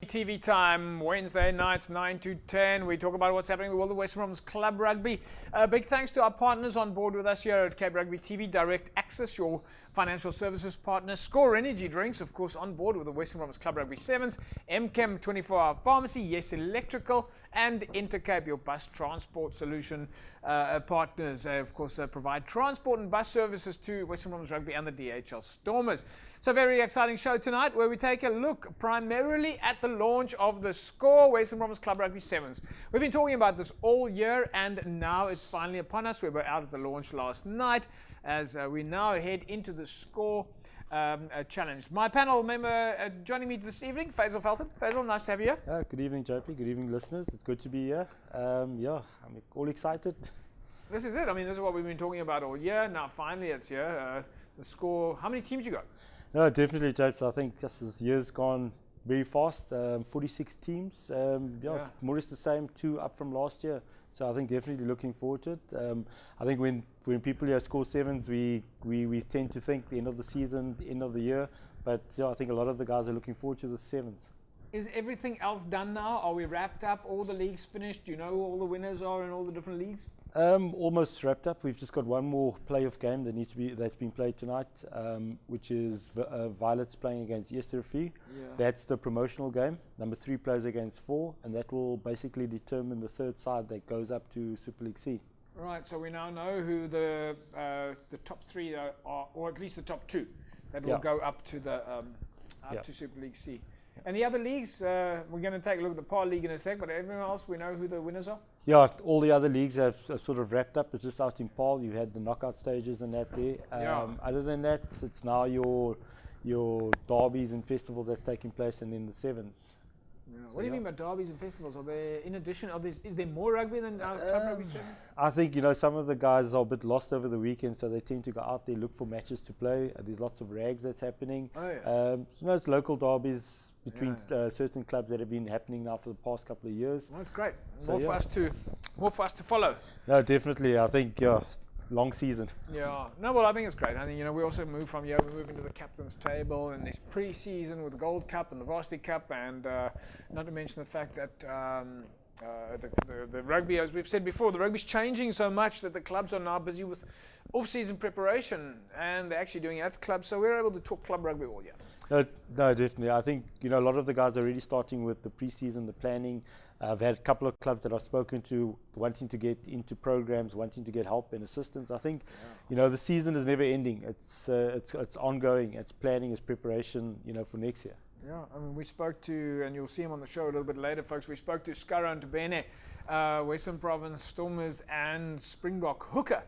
TV time, Wednesday nights 9 to 10. We talk about what's happening in the world of Western Province Club Rugby. Big thanks to our partners on board with us here at Cape Rugby TV. Direct Access, your financial services partner. Score Energy Drinks, of course, on board with the Western Province Club Rugby Sevens. MChem 24-hour pharmacy. Yes Electrical. And Intercape, your bus transport solution partners. Of course, provide transport and bus services to Western Province Rugby and the DHL Stormers. So, very exciting show tonight where we take a look primarily at the launch of the Score Western Province Club Rugby Sevens. We've been talking about this all year and now it's finally upon us. We were out at the launch last night as we now head into the Score challenge. My panel member joining me this evening, Faisal Felton. Faisal, nice to have you here. Good evening, JP. Good evening, listeners. It's good to be here. I'm all excited. This is it. I mean, this is what we've been talking about all year. Now, finally, it's here. The Score. How many teams you got? No, definitely, JP. I think just this year's gone very fast. 46 teams. More or less the same, 2 up from last year. So I think definitely looking forward to it. I think when people here score sevens, we tend to think the end of the season, the end of the year. But I think a lot of the guys are looking forward to the sevens. Is everything else done now? Are we wrapped up? All the leagues finished? Do you know who all the winners are in all the different leagues? Almost wrapped up. We've just got one more playoff game that's been played tonight, which is Violets playing against Eps41. Yeah. That's the promotional game. Number 3 plays against 4, and that will basically determine the third side that goes up to Super League C. Right. So we now know who the top 3 are, or at least the top 2 that will go up to the to Super League C. And the other leagues, we're going to take a look at the PAL League in a sec, but everyone else, we know who the winners are? Yeah, all the other leagues have sort of wrapped up. It's just out in PAL. You had the knockout stages and that there. Other than that, it's now your derbies and festivals that's taking place, and then the sevens. Yeah. What do you mean by derbies and festivals? Are there, in addition, is there more rugby than Club Rugby Sevens? I think, some of the guys are a bit lost over the weekend, so they tend to go out there, look for matches to play. There's lots of rags that's happening. Oh, yeah. It's local derbies between certain clubs that have been happening now for the past couple of years. Well, that's great. More for us to follow. No, definitely. I think, long season. Yeah. No, well, I think it's great. I think, we also move from here, we move into the captain's table and this pre-season with the Gold Cup and the Varsity Cup, and not to mention the fact that the rugby, as we've said before, the rugby's changing so much that the clubs are now busy with off-season preparation, and they're actually doing it at the club, so we're able to talk club rugby all year. No, definitely. I think, a lot of the guys are already starting with the pre-season, the planning. I've had a couple of clubs that I've spoken to wanting to get into programs, wanting to get help and assistance. I think, the season is never ending. It's ongoing. It's planning, it's preparation, for next year. Yeah, I mean, we spoke to, and you'll see him on the show a little bit later, folks. We spoke to Skara and Ntebene, Western Province Stormers and Springbok hooker.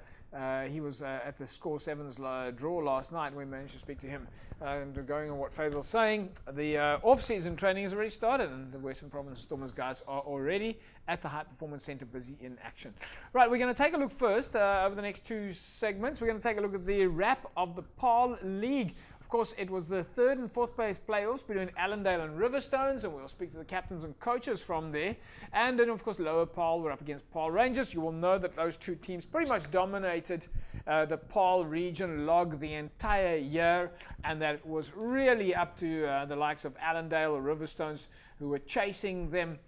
He was at the Score Sevens draw last night, and we managed to speak to him. And going on what Faisal's saying, the off-season training has already started, and the Western Province Stormers guys are already at the High Performance Centre busy in action. Right, we're going to take a look first over the next 2 segments. We're going to take a look at the wrap of the PAL League. Of course, it was the 3rd and 4th place playoffs between Allendale and Riverstones, and we'll speak to the captains and coaches from there. And then, of course, Lower PAL were up against PAL Rangers. You will know that those 2 teams pretty much dominated the PAL region log the entire year, and that was really up to the likes of Allendale or Riverstones, who were chasing them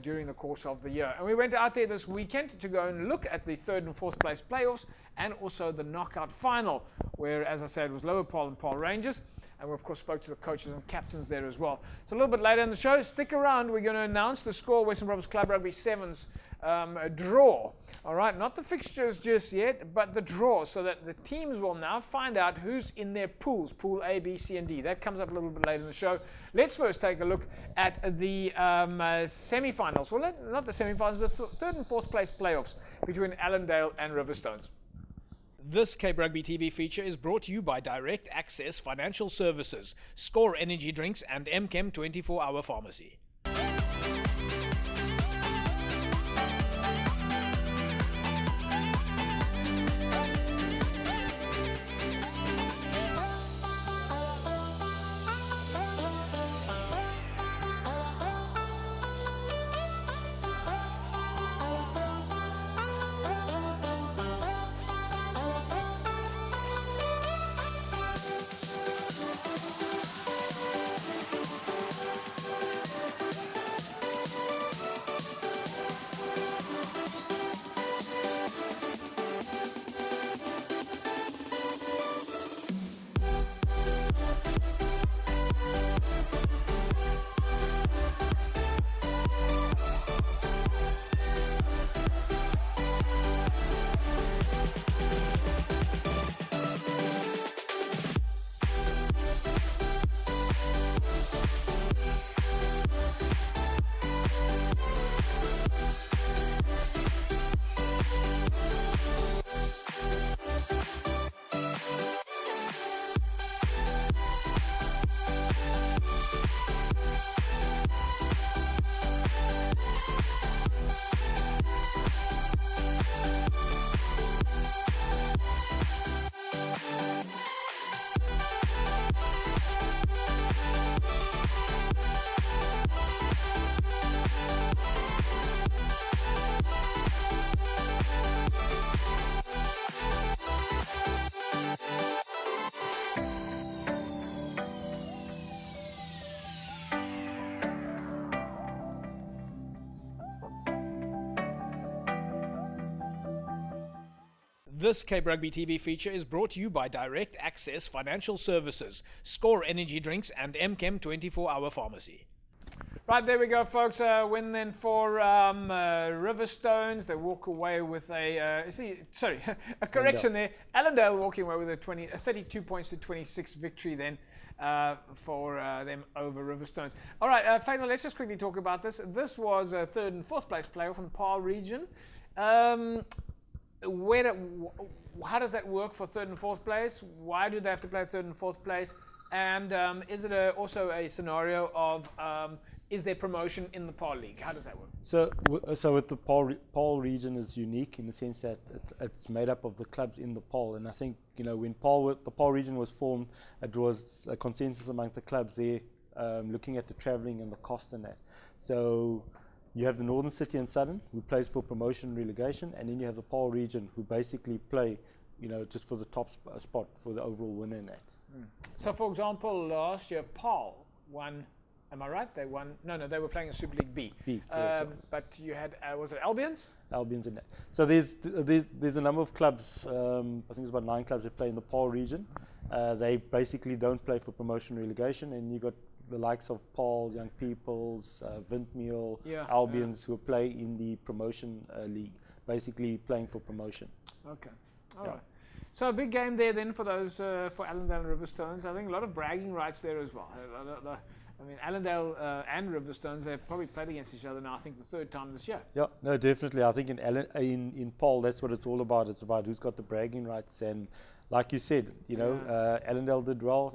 during the course of the year. And we went out there this weekend to go and look at the 3rd and 4th place playoffs and also the knockout final, where, as I said, it was Lower PAL and PAL Rangers. And we, of course, spoke to the coaches and captains there as well. So a little bit later in the show, stick around. We're going to announce the Score Western Province Club Rugby Sevens draw. All right, not the fixtures just yet, but the draw, so that the teams will now find out who's in their pools, Pool A, B, C, and D. That comes up a little bit later in the show. Let's first take a look at the semi-finals. Well, not the semi-finals, the 3rd and 4th place playoffs between Allendale and Riverstones. This Cape Rugby TV feature is brought to you by Direct Access Financial Services, Score Energy Drinks, and MChem 24-hour pharmacy. This Cape Rugby TV feature is brought to you by Direct Access Financial Services, Score Energy Drinks and MChem 24-hour pharmacy. Right, there we go, folks. Win then for Riverstones. They walk away with a correction there. Allendale walking away with a 32 points to 26 victory then for them over Riverstones. All right, Faisal, let's just quickly talk about this. This was a third and fourth place playoff in the PAL region. How does that work for third and fourth place? Why do they have to play third and fourth place? And is it also a scenario of is there promotion in the PAL league? How does that work? So with the PAL region is unique in the sense that it's made up of the clubs in the PAL, and I think when the PAL region was formed, it was a consensus among the clubs there, looking at the travelling and the cost and that. So you have the Northern City and Southern, who plays for promotion and relegation, and then you have the PAL region, who basically play, just for the top spot for the overall winner in that. So, for example, last year PAL won. Am I right? They won. No, they were playing in Super League B. But you had was it Albions? Albions in that. So there's a number of clubs. I think it's about 9 clubs that play in the PAL region. They basically don't play for promotion and relegation, and you got the likes of PAL, Young Peoples, Windmill, Albions who play in the promotion league, basically playing for promotion. Okay, all right. So a big game there then for those for Allendale and Riverstones. I think a lot of bragging rights there as well. I mean, Allendale and Riverstones, they've probably played against each other now, I think, the third time this year. Yeah, no, definitely. I think in PAL, that's what it's all about. It's about who's got the bragging rights. And like you said, Allendale did well.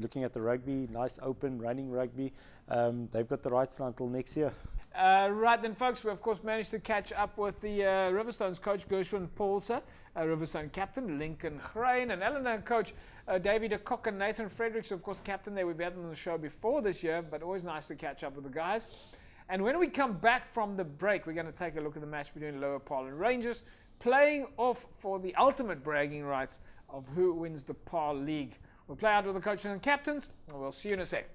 Looking at the rugby, nice open running rugby. They've got the rights now until next year. Right then, folks, we of course managed to catch up with the Riverstones coach Gershwin Paulse, Riverstone captain Lincoln Grain, and Allendale coach Davy de Kock and Nathan Fredericks, of course, captain there. We've had them on the show before this year, but always nice to catch up with the guys. And when we come back from the break, we're going to take a look at the match between Lower PAL and Rangers, playing off for the ultimate bragging rights of who wins the PAL League. We'll play out with the coaches and captains, and we'll see you in a sec.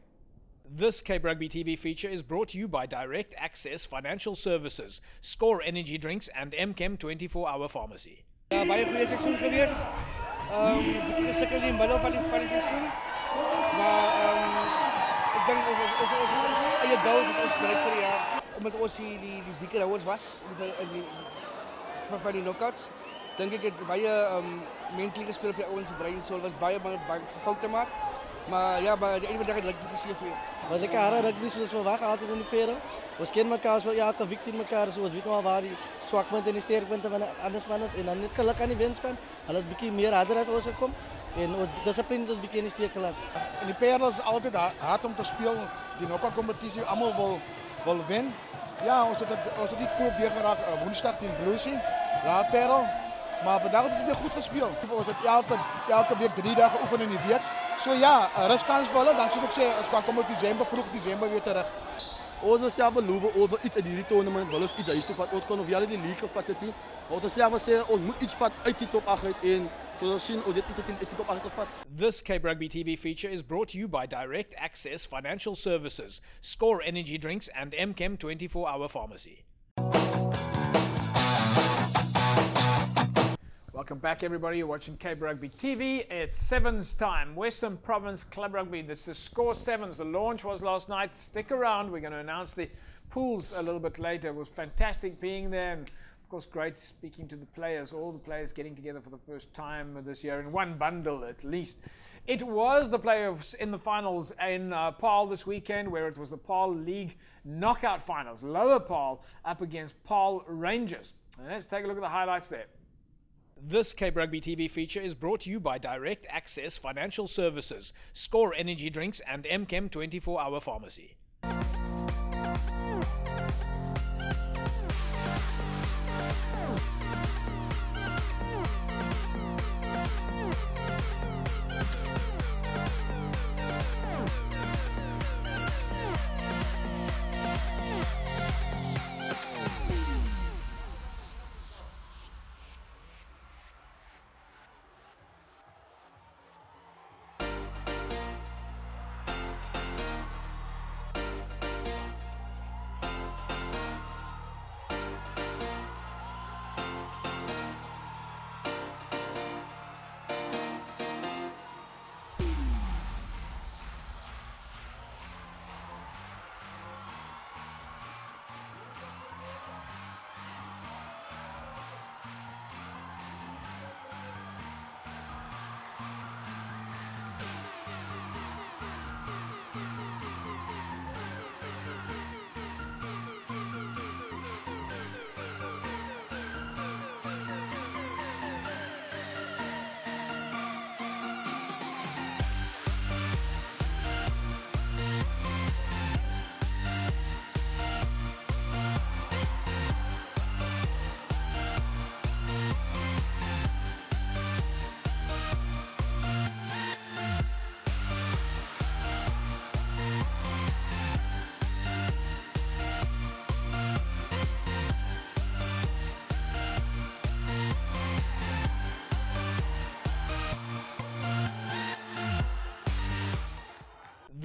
This Cape Rugby TV feature is brought to you by Direct Access Financial Services, Score Energy Drinks and MChem 24-hour pharmacy. Baie goeie seisoen gewees. Bietjie gesukkel in die middel van die seisoen. Maar ek dink ons eie goals het ons bereik vir die jaar. Omdat ons die bekerhouers was van die knockouts. Dink ek het baie mentally gespeel op die ouens se brein, so was baie foute maak. Maar ja, bij de ene dag het rugby gesien. Was lekker harde rugby zoals we wachten altijd in de peren. We kennen elkaar, we elke week tegen elkaar, zoals weten we waar die zwakpunten en die sterkpunten van de andere spanners. En dan niet gelukkig aan die winspan, had het beetje meer harder uit ons gekomen. En discipline is een beetje in de steek gelaten. In die peren is altijd hard om te spelen. Die knockout competitie, allemaal wil winnen. Ja, ons het niet klopt weer geraakt woensdag in Bluesie, laat perel. Maar vandaag hebben we weer goed gespeeld. Ons het elke week 3 dagen oefenen in die week. So ja, rustkans willen, dan zou ik zeggen, het kan komen vroeg december weer terug. Ons zelf beloven over iets in die tournament, wel eens iets uit wat ons kon of jullie die league gevat het. Ons zelf zeggen, ons moet iets vat uit die top 8 uit en zoals zien, ons het iets uit die top 8 gevat. This Cape Rugby TV feature is brought to you by Direct Access Financial Services, Score Energy Drinks and MChem 24-hour pharmacy. Welcome back, everybody. You're watching Cape Rugby TV. It's Sevens time. Western Province Club Rugby. That's the Score Sevens. The launch was last night. Stick around. We're going to announce the pools a little bit later. It was fantastic being there. And of course, great speaking to the players. All the players getting together for the first time this year in one bundle at least. It was the playoffs in the finals in PAL this weekend, where it was the PAL League knockout finals. Lower PAL up against PAL Rangers. And let's take a look at the highlights there. This Cape Rugby TV feature is brought to you by Direct Access Financial Services, Score Energy Drinks and MChem 24-hour pharmacy.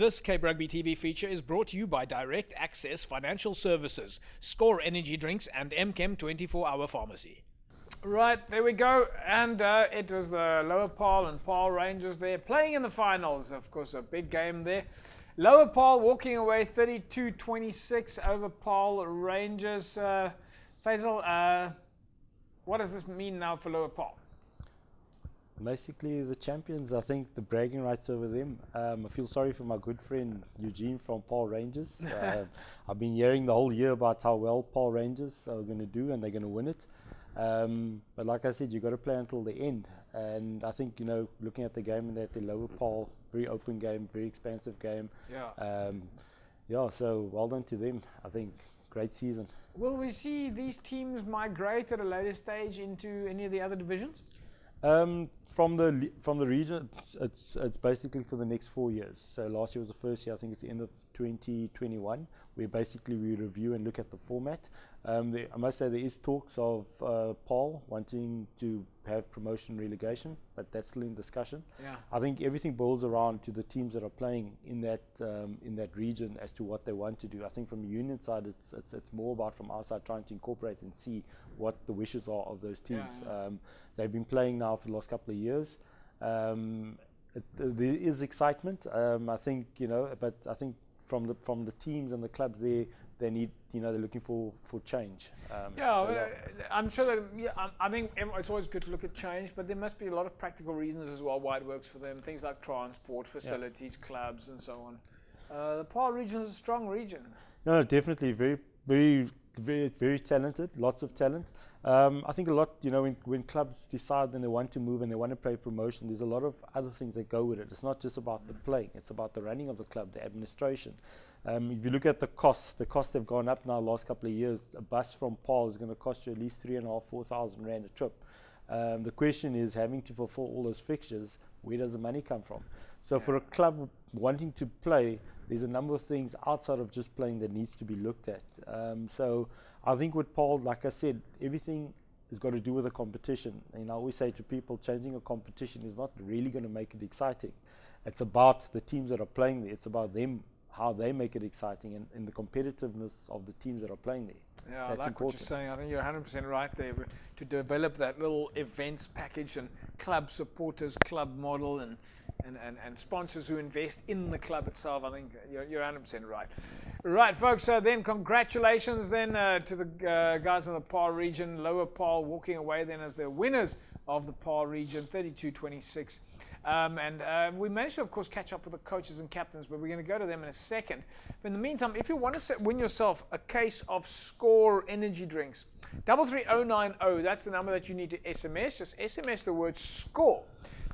This Cape Rugby TV feature is brought to you by Direct Access Financial Services, Score Energy Drinks and MChem 24-hour pharmacy. Right, there we go. And it was the Lower Paarl and Paarl Rangers there playing in the finals. Of course, a big game there. Lower Paarl walking away 32-26 over Paarl Rangers. Faisal, what does this mean now for Lower Paarl? Basically, the champions, I think the bragging rights over them. I feel sorry for my good friend Eugene from Paarl Rangers. I've been hearing the whole year about how well Paarl Rangers are going to do and they're going to win it. But like I said, you've got to play until the end. And I think, looking at the game and at the Lower Paarl, very open game, very expansive game. So well done to them. I think great season. Will we see these teams migrate at a later stage into any of the other divisions? From the region, it's basically for the next 4 years. So last year was the first year. I think it's the end of 2021, where basically we review and look at the format. I must say there is talks of Paarl wanting to have promotion relegation, but that's still in discussion. I think everything boils around to the teams that are playing in that region as to what they want to do. I think from the union side, it's more about from our side trying to incorporate and see what the wishes are of those teams. They've been playing now for the last couple of years. There is excitement. I think but I think from the teams and the clubs there, they need, they're looking for change. I'm sure that, I think it's always good to look at change, but there must be a lot of practical reasons as well why it works for them. Things like transport, facilities, clubs, and so on. The Paarl region is a strong region. No, definitely very, very, very, very talented. Lots of talent. I think a lot, when clubs decide and they want to move and they want to play promotion, there's a lot of other things that go with it. It's not just about the playing; it's about the running of the club, the administration. If you look at the costs have gone up now the last couple of years. A bus from Paarl is going to cost you at least 3,500–4,000 rand a trip. The question is, having to fulfill all those fixtures, where does the money come from? So for a club wanting to play, there's a number of things outside of just playing that needs to be looked at. So I think with Paarl, like I said, everything has got to do with the competition. And I always say to people, changing a competition is not really going to make it exciting. It's about the teams that are playing there. It's about them, how they make it exciting, and the competitiveness of the teams that are playing there. Yeah, that's I like important. what you're saying. I think you're 100% right there. To develop that little events package and club supporters, club model, and sponsors who invest in the club itself, I think you're 100% right. Right, folks, so then congratulations then to the guys in the Paarl region. Lower Paarl walking away then as the winners of the Paarl region, 32-26. And we managed to, of course, catch up with the coaches and captains, but we're going to go to them in a second. But in the meantime, if you want to win yourself a case of Score energy drinks, 33090, that's the number that you need to SMS. Just SMS the word SCORE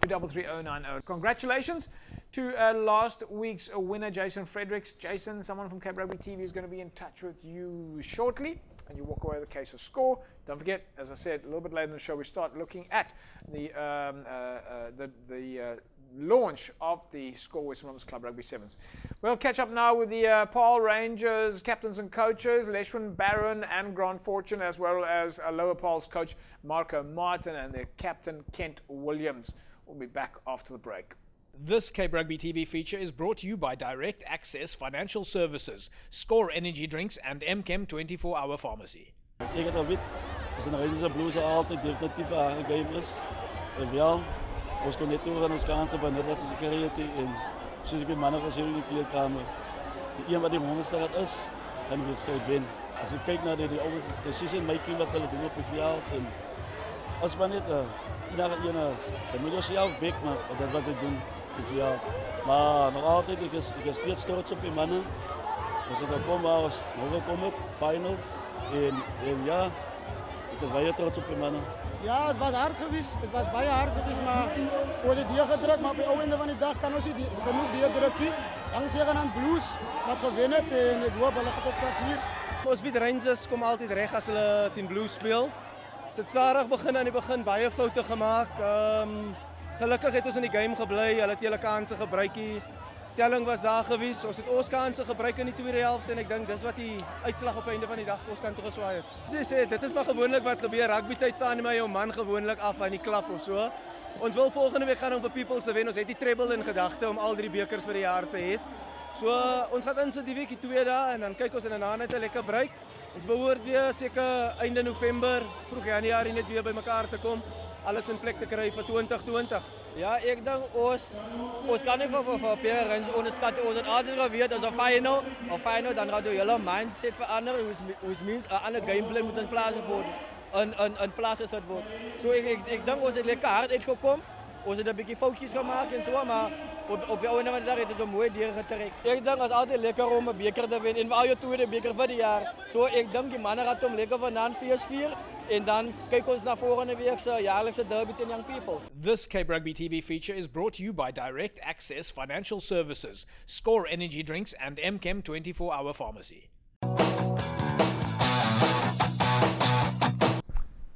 to 33090. Congratulations to last week's winner, Jason Fredericks. Jason, someone from Cape Rugby TV is going to be in touch with you shortly, and you walk away with a case of Score. Don't forget, as I said, a little bit later in the show, we start looking at the launch of the Score Western Province Club Rugby Sevens. We'll catch up now with the Paarl Rangers captains and coaches, Leshwin Barron and Grant Fortune, as well as Lower Paarl's coach, Marco Martin, and their captain, Kent Williams. We'll be back after the break. This Cape Rugby TV feature is brought to you by Direct Access Financial Services, Score Energy Drinks and MChem 24-hour pharmacy. Ik het al weet, is een Rangers Blues altijd definitief aangegeven is. En wel, ons kon net toe gaan ons kansen bij net wat ze security en zoals ik bij mannen gezien in de kleedkamer. Die een wat die monster is, gaan we de wedstrijd winnen. Als je kijkt naar de decision making wat hulle doen op die veld en als maar net ze moet zichzelf bek maar dat wat ze doen op die veld. Maar nog altijd, ik is steeds trots op die mannen. Als het dan komt, was nog komen finals en ja, ik was baie trots op die mannen. Ja, het was hard geweest. Het was baie hard geweest, maar we hebben deurgedrukt. Maar op het einde van de dag kan ons niet genoeg deurdrukken. Dankzij aan Blues wat gewen het en ik hoop hulle tot klavier. Ons weet Rangers kom altyd reg as hulle teen Blues speel. Ons het stadig begin aan die begin baie foute gemaak. Gelukkig het ons in die game gebly. Hulle het hele kansse gebruik. Telling was daar gewees. Ons het ons kansse gebruik in die tweede helfte en ek dink dis wat die uitslag op einde van die dag ons kan toe geswaai het. Soos jy sê, dit is maar gewoonlik wat gebeur. Rugby tyd staan nie maar jou man gewoonlik af aan die klap of so. Ons wil volgende week gaan om vir Peoples te wen. Ons het die treble in gedagte om al 3 bekers vir die jaar te hê. So ons gaan insit die week die 2 dae en dan kyk ons en daarna net 'n lekker break. Ons behoort weer seker einde November, vroeg Januarie net weer bymekaar te kom. Alles in plek te kry vir 2020. Ja, ek dink ons kan nie vir parents onderskat. Ons het altyd geweet as 'n final dan gaan die hele mindset verander. Ons means 'n ander gameplan moet in plaas word. In plaas gesit word. So ek dink ons het lekker hard uitgekom. Ons het 'n bietjie foutjies gemaak en so, maar op die einde van die dag het dit 'n mooi deur getrek. Ek dink as altyd lekker om 'n beker te wen en al jou tweede beker vir die jaar. So ek dink die manne gaan hom lekker vanaand feesvier en dan kyk ons na volgende week se jaarlikse derby teen Young People. This Cape Rugby TV feature is brought to you by Direct Access Financial Services, Score Energy Drinks and MChem 24-hour pharmacy.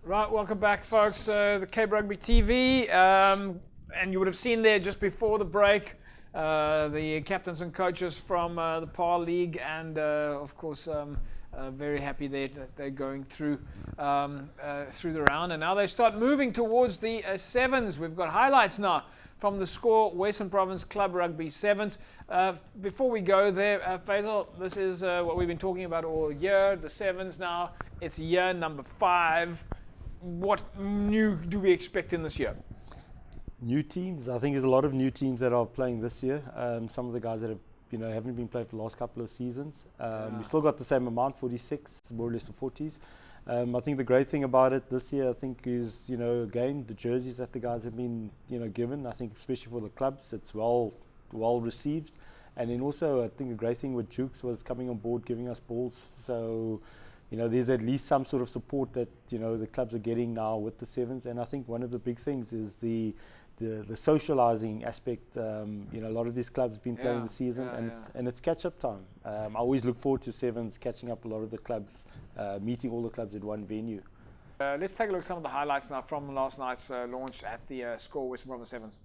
Right, welcome back, folks. The Cape Rugby TV, and you would have seen there just before the break the captains and coaches from the PAR League, and of course, very happy that they're going through the round, and now they start moving towards the sevens. We've got highlights now from the Score Western Province Club Rugby Sevens. Before we go there, Faisal, this is what we've been talking about all year. The sevens now. It's year number 5. What new do we expect in this year? New teams. I think there's a lot of new teams that are playing this year. Some of the guys that have, haven't been playing for the last couple of seasons. We still got the same amount, 46, more or less the 40s. I think the great thing about it this year, I think, is again the jerseys that the guys have been given. I think especially for the clubs, it's well received. And then also, I think the great thing with Jukes was coming on board, giving us balls. So. There's at least some sort of support that the clubs are getting now with the sevens, and I think one of the big things is the socializing aspect. A lot of these clubs have been playing the season, and it's catch-up time. I always look forward to sevens catching up a lot of the clubs, meeting all the clubs at one venue. Let's take a look at some of the highlights now from last night's launch at the Score Western Province Sevens.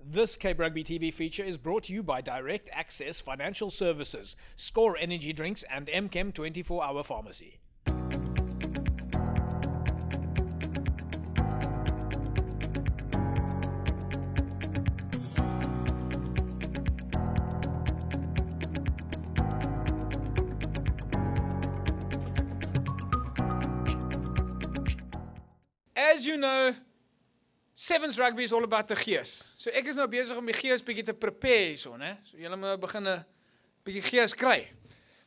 This Cape Rugby TV feature is brought to you by Direct Access Financial Services, Score Energy Drinks and MChem 24-hour pharmacy. As you know, sevens rugby is all about the gees. So ek is nou besig om die gees bietjie te prepare hierso, né? So julle moet begin 'n bietjie gees kry.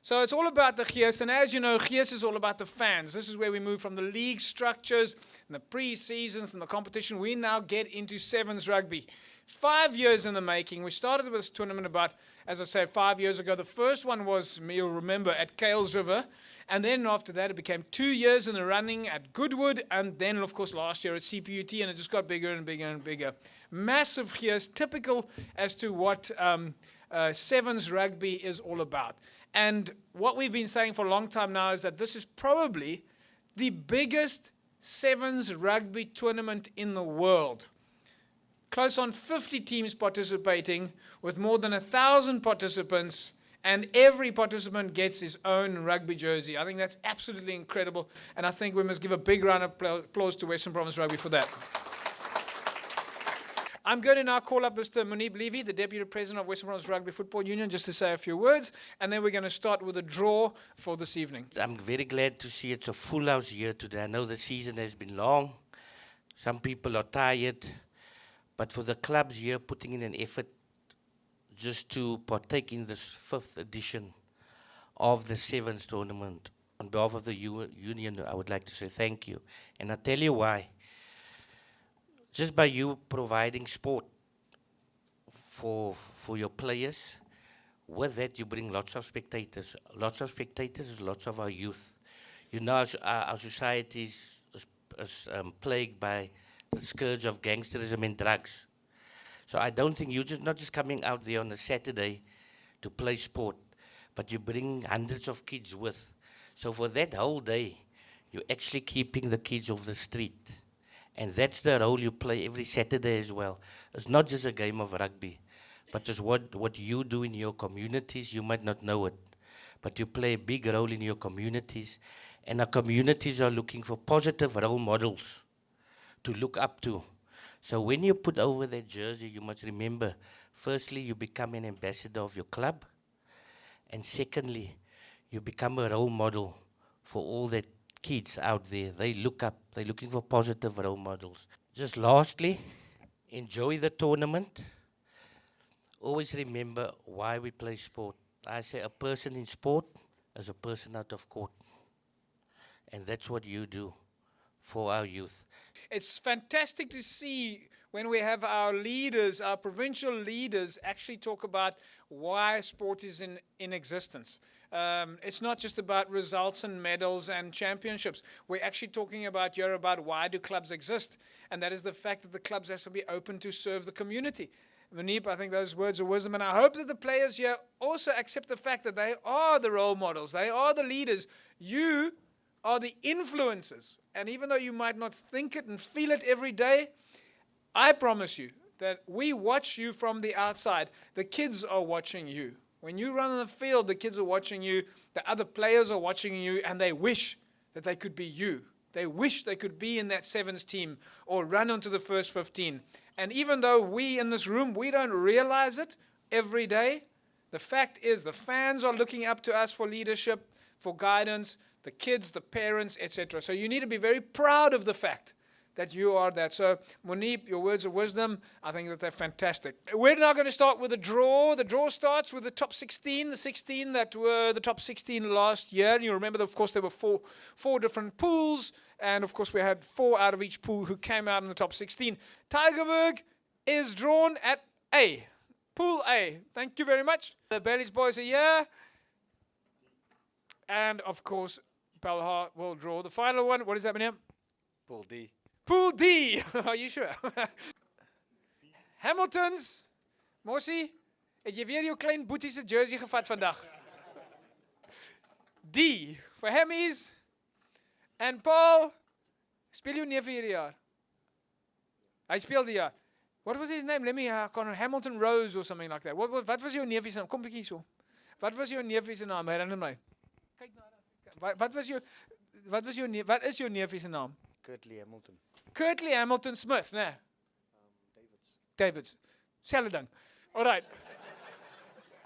So it's all about the gees, and as you know, gees is all about the fans. This is where we move from the league structures and the pre-seasons and the competition. We now get into sevens rugby. 5 years in the making. We started with this tournament about, as I said, 5 years ago. The first one was, you'll remember, at Kales River. And then after that, it became 2 years in the running at Goodwood. And then, of course, last year at CPUT. And it just got bigger and bigger and bigger. Massive gears, typical as to what sevens rugby is all about. And what we've been saying for a long time now is that this is probably the biggest sevens rugby tournament in the world. Close on 50 teams participating with more than 1,000 participants, and every participant gets his own rugby jersey. I think that's absolutely incredible, and I think we must give a big round of applause to Western Province Rugby for that. I'm going to now call up Mr. Munib Levy, the Deputy President of Western Province Rugby Football Union, just to say a few words, and then we're going to start with a draw for this evening. I'm very glad to see it's a full house here today. I know the season has been long. Some people are tired. But for the clubs here putting in an effort just to partake in this 5th edition of the sevens tournament, on behalf of the union, I would like to say thank you. And I'll tell you why. Just by you providing sport for your players, with that you bring lots of spectators. Lots of spectators is lots of our youth. You know, our society is plagued by the scourge of gangsterism and drugs. So I don't think you're not just coming out there on a Saturday to play sport, but you bring hundreds of kids with. So for that whole day, you're actually keeping the kids off the street. And that's the role you play every Saturday as well. It's not just a game of rugby, but it's what you do in your communities. You might not know it, but you play a big role in your communities. And our communities are looking for positive role models to look up to. So when you put over that jersey, you must remember, firstly, you become an ambassador of your club, And secondly, you become a role model for all the kids out there. They look up, they're looking for positive role models. Just lastly, enjoy the tournament. Always remember why we play sport. I say a person in sport is a person out of court. And that's what you do for our youth. It's fantastic to see when we have our leaders, our provincial leaders, actually talk about why sport is in existence. It's not just about results and medals and championships. We're actually talking about here about why do clubs exist, and that is the fact that the clubs has to be open to serve the community. Manip, I think those words are wisdom, and I hope that the players here also accept the fact that they are the role models, they are the leaders. You are the influencers, and even though you might not think it and feel it every day, I promise you that we watch you from the outside. The kids are watching you. When you run on the field, the kids are watching you, the other players are watching you, and they wish that they could be you. They wish they could be in that sevens team or run onto the first 15. And even though we in this room, we don't realize it every day, the fact is the fans are looking up to us for leadership, for guidance, the kids, the parents, etc. So you need to be very proud of the fact that you are that. So, Monique, your words of wisdom, I think that they're fantastic. We're now going to start with a draw. The draw starts with the top 16, the 16 that were the top 16 last year. And you remember, that, of course, there were four different pools. And, of course, we had 4 out of each pool who came out in the top 16. Tygerberg is drawn at A. Pool A. Thank you very much. The Bailey's boys are here. And, of course, Belhar will draw the final one. What is that, Meneer? Pool D. Pool D. Are you sure? Hamiltons. Mossie, het jy weer jou klein boetie se jersey gevat vandag? D. For Hammies. And Paul. Speel jou neef hierdie jaar? Hy speel die jaar. What was his name? Let me Hamilton Rose or something like that. Wat was jou neefie se naam? Kom bietjie so. Wat was jou neefie se naam? Herinner my. Kyk na. Wat is jou neefie se naam? Curtly Hamilton. Curtly Hamilton Smith, né? Davids. Selfde ding. All right.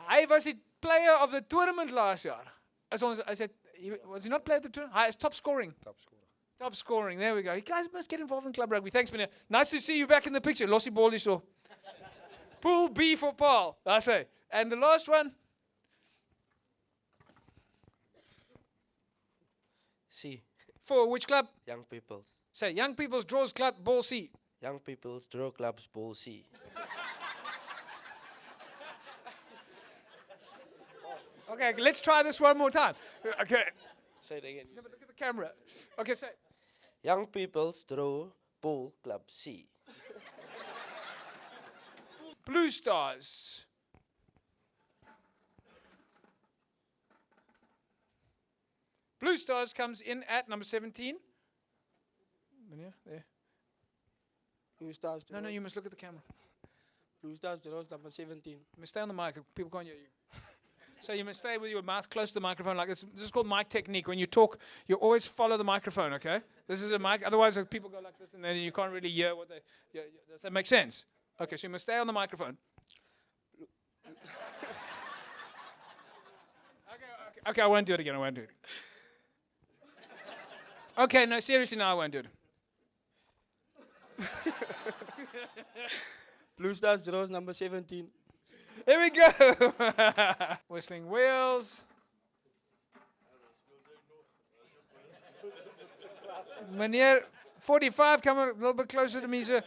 Hy was die player of the tournament last jaar. Was he not player of the tournament? Hi, it's top scoring. Top scoring. There we go. You guys must get involved in club rugby. Thanks, Meneer. Nice to see you back in the picture. Lossie ball is so. Pool B for Paul. I say. And the last one. C. For which club? Young People's. Say, Young People's Draws Club, Ball C. Young People's Draw Club's Ball C. Okay, let's try this one more time. Okay. Say it again. No, but look at the camera. Okay, say. Young People's Draw Ball Club C. Blue Stars. Blue Stars comes in at number 17. There. Blue Stars. No, you must look at the camera. Blue Stars, number 17. You must stay on the mic. People can't hear you. So you must stay with your mouth close to the microphone like this. This is called mic technique. When you talk, you always follow the microphone, okay? This is a mic. Otherwise, people go like this, and then you can't really hear what they... Does that make sense? Okay, so you must stay on the microphone. Okay, I won't do it again. Okay, no, seriously, no, I won't do it. Blue Stars draws number 17. Here we go. Whistling Wheels. Meneer 45, come a little bit closer to me, sir.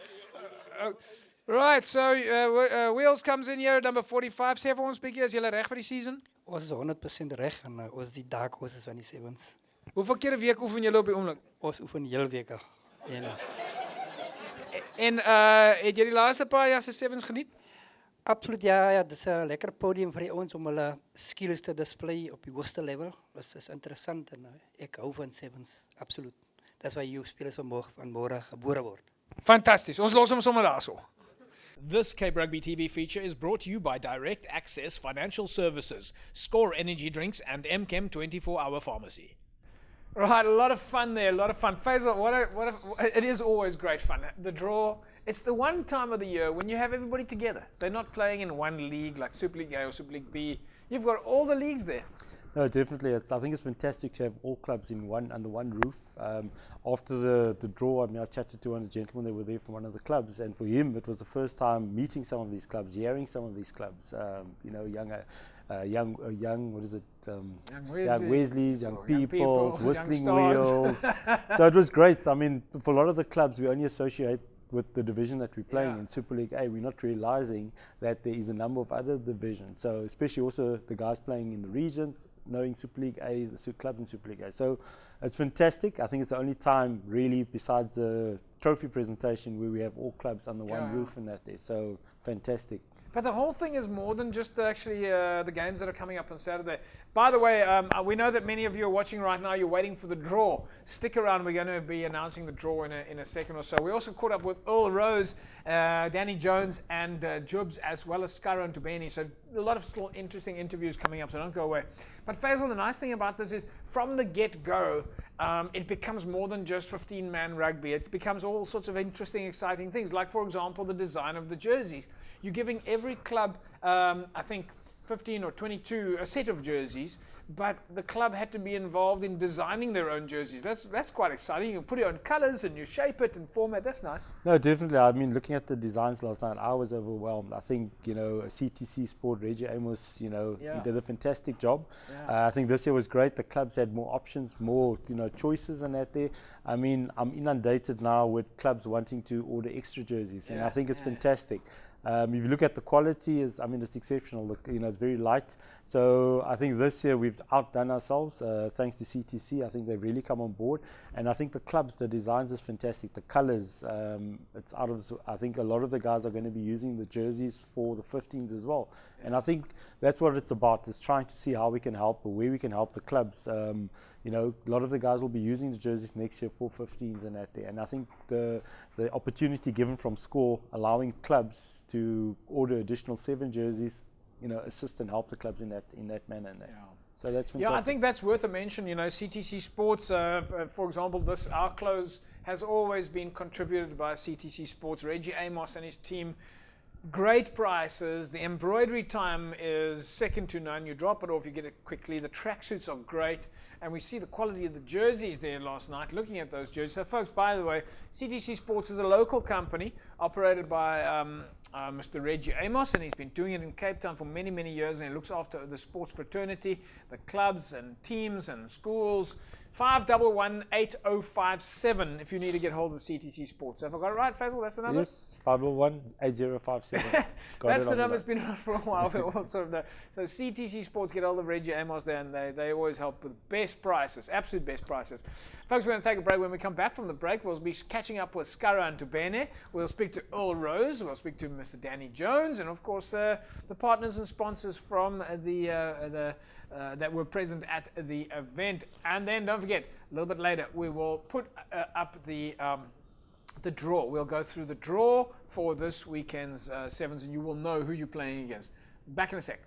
Right, so Wheels comes in here, number 45. Sê vir ons bietjie, is julle reg vir die season? Ons is 100% reg en ons is die dark horses van die sevens. Hoeveel keer 'n week oefen julle op die oomblik? Ons oefen heel week. En het jy die laaste paar jaar se sevens geniet? Absoluut ja, dit is 'n lekker podium vir ons om hulle skills te display op die hoogste level. Dit is interessant en ek hou van sevens, absoluut. Dis waar jy spelers van môre gebore word. Fantasties. Ons los hom sommer daarso. This Cape Rugby TV feature is brought to you by Direct Access Financial Services, Score Energy Drinks, and MChem 24-hour Pharmacy. Right, a lot of fun there, a lot of fun. Faisal, it is always great fun. The draw, it's the one time of the year when you have everybody together. They're not playing in one league like Super League A or Super League B. You've got all the leagues there. No, definitely. I think it's fantastic to have all clubs in under one roof. After the draw, I mean, I chatted to one of the gentlemen that were there from one of the clubs, and for him, it was the first time meeting some of these clubs, hearing some of these clubs. You know, young, what is it? Young Wesleys, young Peoples, Whistling Wheels. So it was great. I mean, for a lot of the clubs, we only associate with the division that we're playing in Super League A, we're not realizing that there is a number of other divisions. So especially also the guys playing in the regions, knowing Super League A, the clubs in Super League A. So it's fantastic. I think it's the only time really besides the trophy presentation where we have all clubs under one roof and that there. So fantastic. But the whole thing is more than just actually the games that are coming up on Saturday. By the way, we know that many of you are watching right now. You're waiting for the draw. Stick around. We're going to be announcing the draw in a second or so. We also caught up with Earl Rose, Danny Jones, and Jubs, as well as Scarra and Tubeni. So a lot of still interesting interviews coming up, so don't go away. But Faisal, the nice thing about this is from the get-go, it becomes more than just 15-man rugby. It becomes all sorts of interesting, exciting things. Like, for example, the design of the jerseys. You're giving every club, I think, 15 or 22 a set of jerseys, but the club had to be involved in designing their own jerseys. That's quite exciting. You put your own colors and you shape it and format. That's nice. No, definitely. I mean, looking at the designs last night, I was overwhelmed. I think, you know, CTC Sport, Reggie Amos, you know, he did a fantastic job. I think this year was great. The clubs had more options, more, you know, choices and that there. I mean, I'm inundated now with clubs wanting to order extra jerseys, and I think it's fantastic. If you look at the quality, I mean, it's exceptional. Look, you know, it's very light. So I think this year we've outdone ourselves thanks to CTC. I think they've really come on board, and I think the clubs, the designs is fantastic. The colors, it's out of. I think a lot of the guys are going to be using the jerseys for the 15s as well, and I think that's what it's about. Is trying to see how we can help or where we can help the clubs. You know, a lot of the guys will be using the jerseys next year for 15s and that there. And I think the opportunity given from SCORE, allowing clubs to order additional 7 jerseys, you know, assist and help the clubs in that manner. And that. So that's fantastic. Yeah, I think that's worth a mention. You know, CTC Sports, for example, our clothes has always been contributed by CTC Sports. Reggie Amos and his team. Great prices. The embroidery time is second to none. You drop it off, you get it quickly. The tracksuits are great, and we see the quality of the jerseys there last night. Looking at those jerseys, so folks, by the way, CTC Sports is a local company operated by Mr. Reggie Amos, and he's been doing it in Cape Town for many, many years, and he looks after the sports fraternity, the clubs and teams and schools. 511-8057 if you need to get hold of CTC Sports. Have I got it right, Faisal? That's the number? Yes, 511-8057. That's the number. It's been on for a while. We all sort of know. So CTC Sports, get hold of Reggie Amos there, and they always help with best prices, absolute best prices. Folks, we're going to take a break. When we come back from the break, we'll be catching up with Scarra and Tubeni. We'll speak to Earl Rose. We'll speak to Mr. Danny Jones, and of course the partners and sponsors from that were present at the event. And then don't forget, a little bit later, we will put up the draw. We'll go through the draw for this weekend's sevens, and you will know who you're playing against. Back in a sec.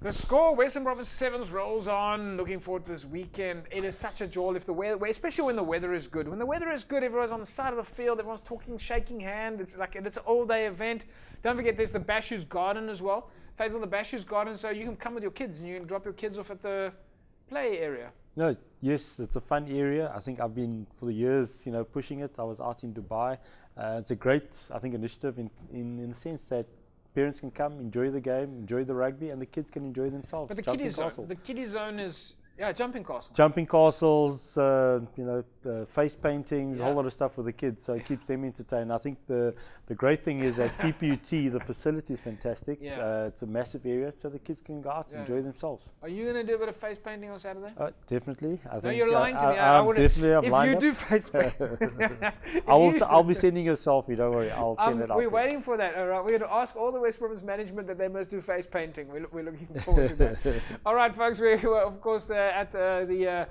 The SCORE Western Province Sevens rolls on. Looking forward to this weekend. It is such a joy if the weather, especially when the weather is good. When the weather is good, everyone's on the side of the field. Everyone's talking, shaking hand. It's like it's an all-day event. Don't forget, there's the Bashu's Garden as well. Faisal, the Bashu's Garden, so you can come with your kids and you can drop your kids off at the play area. No, yes, it's a fun area. I think I've been for the years, you know, pushing it. I was out in Dubai. It's a great, I think, initiative in the sense that parents can come, enjoy the game, enjoy the rugby, and the kids can enjoy themselves. But the kiddie zone is jumping castle. Jumping castles, you know, face paintings, a whole lot of stuff for the kids, so it keeps them entertained. I think the great thing is at CPUT, the facility is fantastic. It's a massive area, so the kids can go out and enjoy themselves. Are you going to do a bit of face painting on Saturday? Definitely. No, you're lying to me. Definitely, if you do face painting, I'll be sending you a selfie. Don't worry, I'll send it out. We're waiting for that. All right, we're going to ask all the West Province management that they must do face painting. We're looking forward to that. All right, folks, we were of course at the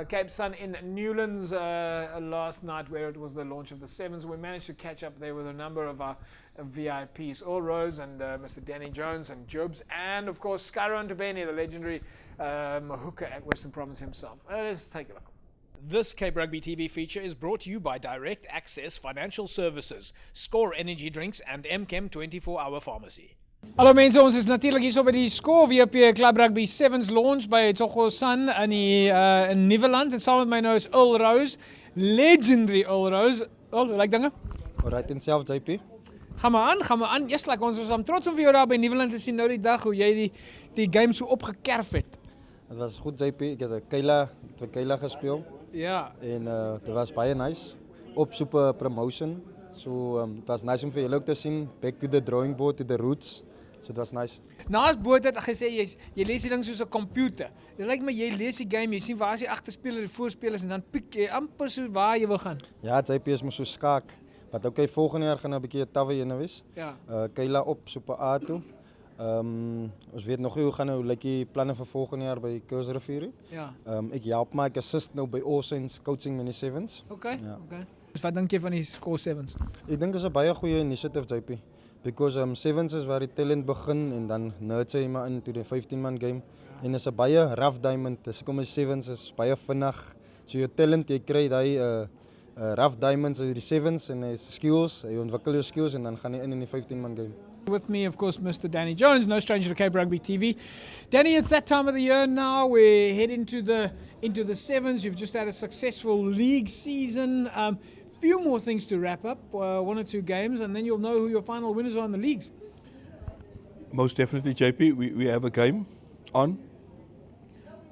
Cape Sun in Newlands last night, where it was the launch of the Sevens. We managed to catch up there with a number of our VIPs, Earl Rose and Mr. Danny Jones and Jubs, and of course Scarra and Tubeni, the legendary hooker at Western Province himself. Let's take a look. This Cape Rugby TV feature is brought to you by Direct Access Financial Services, Score Energy Drinks and MChem 24-hour pharmacy. Hallo mense, ons is natuurlik hier so by die Score WP Club Rugby 7's launch by Tsogosan in Nieuweland en saam met my nou is Earl Rose, legendary Earl Rose. Earl, hoe lyk dinge? Alright in self JP. Gaan maar aan. Yes, like ons was trots om vir jou daar by Nieuweland te sien nou die dag hoe jy die game so opgekerf het. Het was goed JP, ek het twee Keila gespeel. Ja. En het was baie nice. Op super promotion. So het was nice om vir julle ook te sien. Back to the drawing board, to the roots. So it was nice. Naas boot het gesê jy lees die ding soos 'n komputer. Dit lyk my jy lees die game, jy sien waar is die agterspeler, die voorspelers en dan piek jy amper so waar jy wil gaan. Ja, JP is mos so skaak. Wat okay, volgende jaar gaan 'n bietjie 'n tawwe ene wees. Ja. Keila op Super A toe. Ons weet nog nie hoe gaan hoe lyk die planne vir volgende jaar by Kursrivier. Ja. Ek help my, ek assist nou by All Saints coaching met die Sevens. Okay. Ja. Okay. Dus wat dink jy van die Score Sevens? Ek dink dit is 'n baie goeie initiative JP. Because Sevens is waar die talent begin en dan nurture jy maar into die 15-man game. En is 'n baie rough diamond. Dis kom die Sevens is baie vinnig. So jou talent jy kry daai rough diamonds uit die Sevens en hy skills, jy ontwikkel jou skills en dan gaan jy in die 15-man game. With me, of course, Mr. Danny Jones, no stranger to Cape Rugby TV. Danny, it's that time of the year now. We're heading into the sevens. You've just had a successful league season. Few more things to wrap up, 1 or 2 games, and then you'll know who your final winners are in the leagues. Most definitely, JP. We have a game on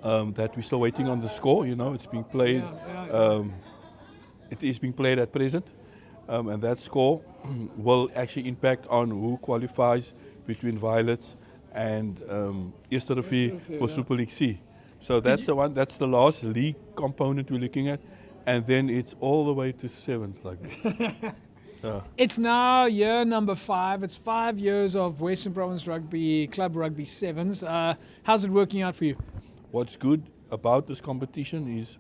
that we're still waiting on the score. You know, it's being played. It is being played at present. And that score will actually impact on who qualifies between Violets and Eerste Rivier for Super League C. So that's the one. That's the last league component we're looking at, and then it's all the way to sevens like that. It's now year number 5. It's 5 years of Western Province Rugby Club Rugby Sevens. How's it working out for you? What's good about this competition is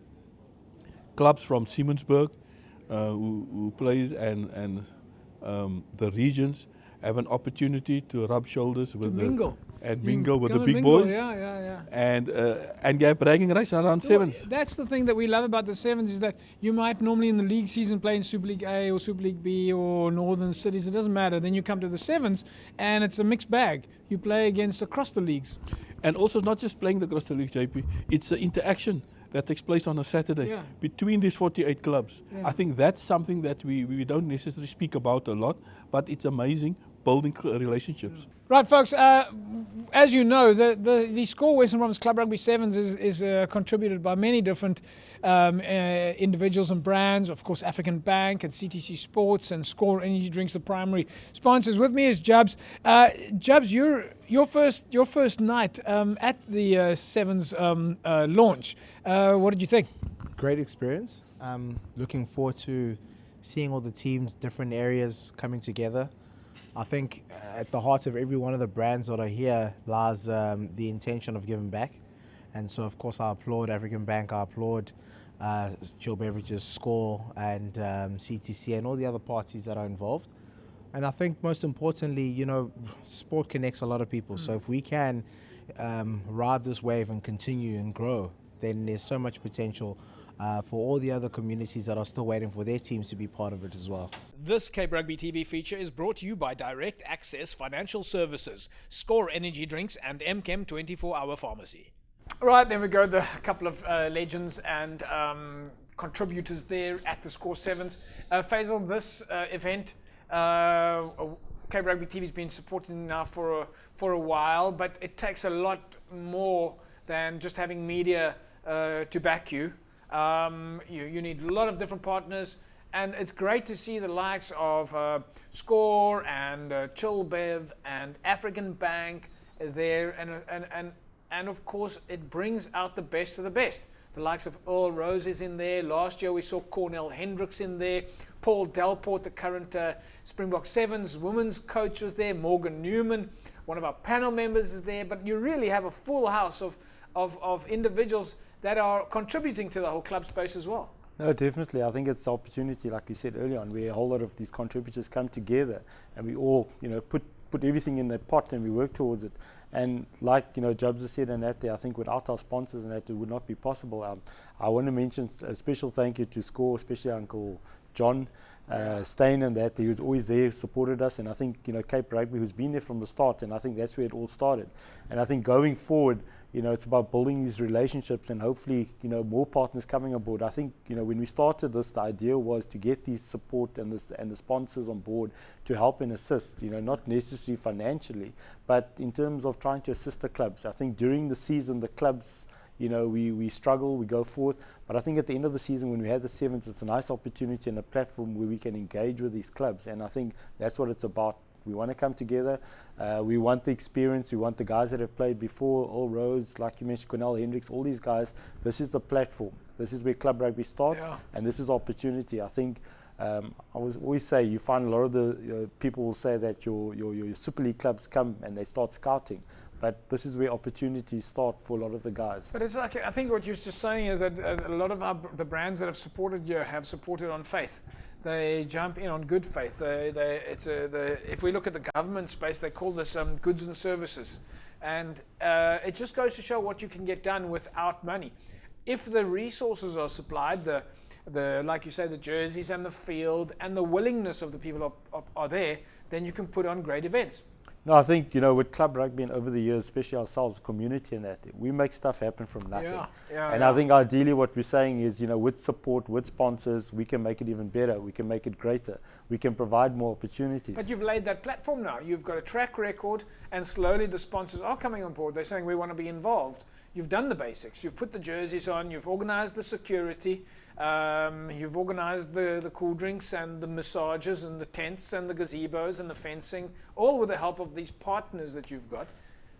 clubs from Siemensburg. Who plays and the regions have an opportunity to rub shoulders with mingle with the big boys. Yeah. And you have bragging rights around sevens. That's the thing that we love about the sevens is that you might normally in the league season play in Super League A or Super League B or Northern Cities. It doesn't matter. Then you come to the sevens and it's a mixed bag. You play against across the leagues. And also not just playing across the league, JP. It's an interaction that takes place on a Saturday between these 48 clubs. I think that's something that we don't necessarily speak about a lot, but it's amazing building relationships. Right, folks, as you know, the Score Western Province Club Rugby Sevens is contributed by many different individuals and brands. Of course, African Bank and CTC Sports and Score Energy Drinks, the primary sponsors. With me is Jubs. Jubs, your first night at the Sevens launch. What did you think? Great experience. Looking forward to seeing all the teams, different areas coming together. I think at the heart of every one of the brands that are here lies the intention of giving back. And so, of course, I applaud African Bank, I applaud Chill Beverages, Score, and CTC, and all the other parties that are involved. And I think most importantly, you know, sport connects a lot of people. So if we can ride this wave and continue and grow, then there's so much potential for all the other communities that are still waiting for their teams to be part of it as well. This Cape Rugby TV feature is brought to you by Direct Access Financial Services, Score Energy Drinks and MChem 24-hour pharmacy. Right, there we go, the couple of legends and contributors there at the Score Sevens. Faisal, this event, Cape Rugby TV has been supporting now for a while, but it takes a lot more than just having media to back you. You need a lot of different partners, and it's great to see the likes of Score and Chill Bev and African Bank there, and of course it brings out the best of the best. The likes of Earl Rose is in there. Last year we saw Cornell Hendricks in there. Paul Delport, the current Springbok Sevens women's coach, was there. Morgan Newman, one of our panel members, is there. But you really have a full house of individuals that are contributing to the whole club space as well. No, definitely. I think it's an opportunity, like we said earlier on, where a whole lot of these contributors come together and we all, you know, put everything in that pot and we work towards it. And like, you know, Jobs has said in that there, I think without our sponsors and that it would not be possible. I want to mention a special thank you to SCORE, especially Uncle John Stein, and that he was always there, supported us. And I think, you know, Cape Rugby, who's been there from the start, and I think that's where it all started. And I think going forward, you know, it's about building these relationships and hopefully, you know, more partners coming on board. I think, you know, when we started this, the idea was to get these support and the sponsors on board to help and assist, you know, not necessarily financially, but in terms of trying to assist the clubs. I think during the season, the clubs, you know, we struggle, we go forth. But I think at the end of the season, when we have the sevens, it's a nice opportunity and a platform where we can engage with these clubs. And I think that's what it's about. We want to come together. We want the experience. We want the guys that have played before, all Rose, like you mentioned, Cornell Hendricks, all these guys. This is the platform. This is where club rugby starts, and this is opportunity. I think I always say you find a lot of the people will say that your Super League clubs come and they start scouting. But this is where opportunities start for a lot of the guys. But it's like, I think what you're just saying is that a lot of the brands that have supported you have supported on faith. They jump in on good faith. If we look at the government space, they call this goods and services. And it just goes to show what you can get done without money. If the resources are supplied, like you say, the jerseys and the field and the willingness of the people are there, then you can put on great events. No, I think, you know, with club rugby and over the years, especially ourselves, community and that, we make stuff happen from nothing. I think ideally what we're saying is, you know, with support, with sponsors, we can make it even better. We can make it greater. We can provide more opportunities. But you've laid that platform now. You've got a track record, and slowly the sponsors are coming on board. They're saying we want to be involved. You've done the basics. You've put the jerseys on. You've organized the security. You've organized the cool drinks and the massages and the tents and the gazebos and the fencing, all with the help of these partners that you've got.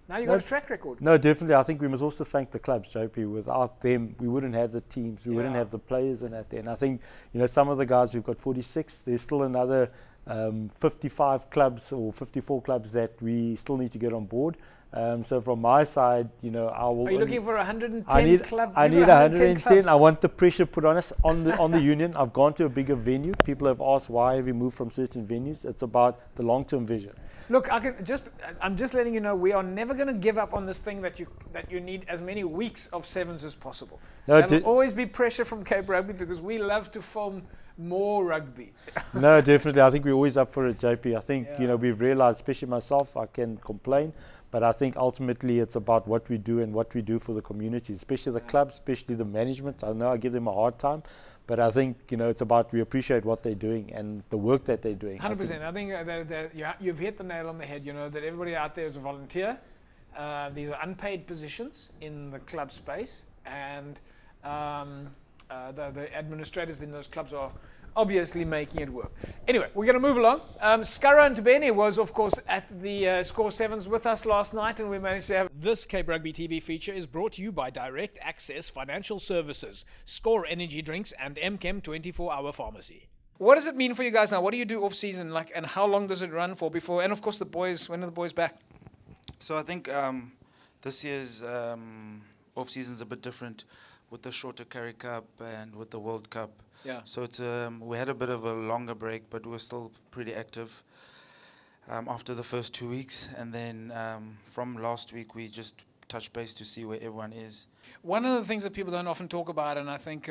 Now you've got a track record. No, definitely. I think we must also thank the clubs, JP. Without them, we wouldn't have the teams. We wouldn't have the players and that there. And I think, you know, some of the guys, we've got 46. There's still another 55 clubs or 54 clubs that we still need to get on board. So from my side, you know, I will. Are you looking for 110 clubs? I need 110. I want the pressure put on us on the union. I've gone to a bigger venue. People have asked why have we moved from certain venues. It's about the long-term vision. Look, I'm just letting you know we are never going to give up on this thing that you need as many weeks of sevens as possible. No, There'll always be pressure from Cape Rugby because we love to film more rugby. No, definitely. I think we're always up for it, JP. I think, you know, we've realized, especially myself, I can complain, but I think ultimately it's about what we do and what we do for the community, especially the clubs, especially the management. I know I give them a hard time, but I think, you know, it's about we appreciate what they're doing and the work that they're doing. 100%. I think that you've hit the nail on the head, you know, that everybody out there is a volunteer. These are unpaid positions in the club space, and the administrators in those clubs are obviously making it work. Anyway, we're going to move along. Skara Ntubeni was, of course, at the Score Sevens with us last night, and we managed to have... This Cape Rugby TV feature is brought to you by Direct Access Financial Services, Score Energy Drinks, and MChem 24-Hour Pharmacy. What does it mean for you guys now? What do you do off-season, and how long does it run for before? And, of course, the boys, when are the boys back? So I think this year's off-season is a bit different with the shorter Currie Cup and with the World Cup. Yeah. So it's we had a bit of a longer break, but we were still pretty active after the first 2 weeks. And then from last week, we just touched base to see where everyone is. One of the things that people don't often talk about, and I think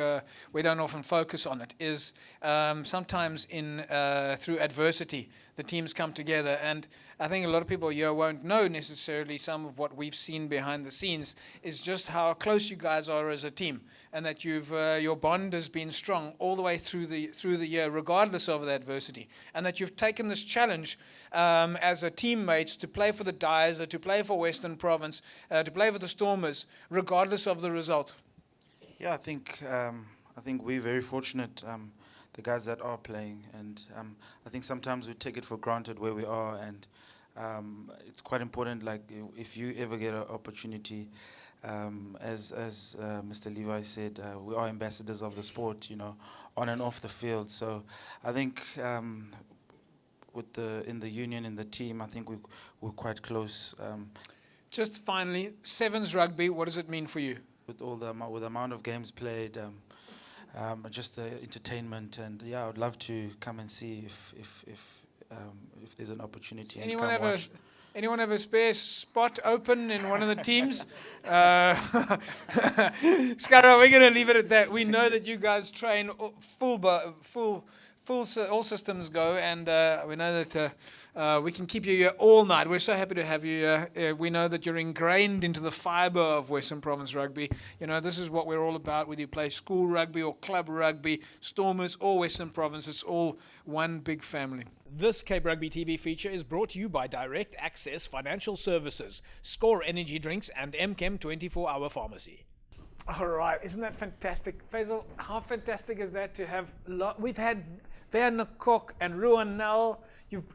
we don't often focus on it, is sometimes through adversity, the teams come together. And I think a lot of people here won't know necessarily some of what we've seen behind the scenes is just how close you guys are as a team, and that your bond has been strong all the way through the year, regardless of the adversity, and that you've taken this challenge as a teammates to play for the Dyers, to play for Western Province, to play for the Stormers, regardless of the result. Yeah, I think we're very fortunate. The guys that are playing, and I think sometimes we take it for granted where we are, and it's quite important. Like if you ever get an opportunity, as Mr. Levi said, we are ambassadors of the sport, you know, on and off the field. So I think in the union, in the team, I think we're quite close. Just finally, Sevens rugby. What does it mean for you? With the amount of games played. Just the entertainment, and yeah, I would love to come and see if there's an opportunity. Does anyone have Anyone have a spare spot open in one of the teams? Scarra, we're going to leave it at that. We know that you guys train all systems go, and we know that we can keep you here all night. We're so happy to have you here. We know that you're ingrained into the fibre of Western Province Rugby. You know, this is what we're all about, whether you play school rugby or club rugby, Stormers or Western Province. It's all one big family. This Cape Rugby TV feature is brought to you by Direct Access Financial Services, Score Energy Drinks, and MChem 24-Hour Pharmacy. All right, isn't that fantastic? Faisal, how fantastic is that to have... We've had Werner Kok and Ruan Nell.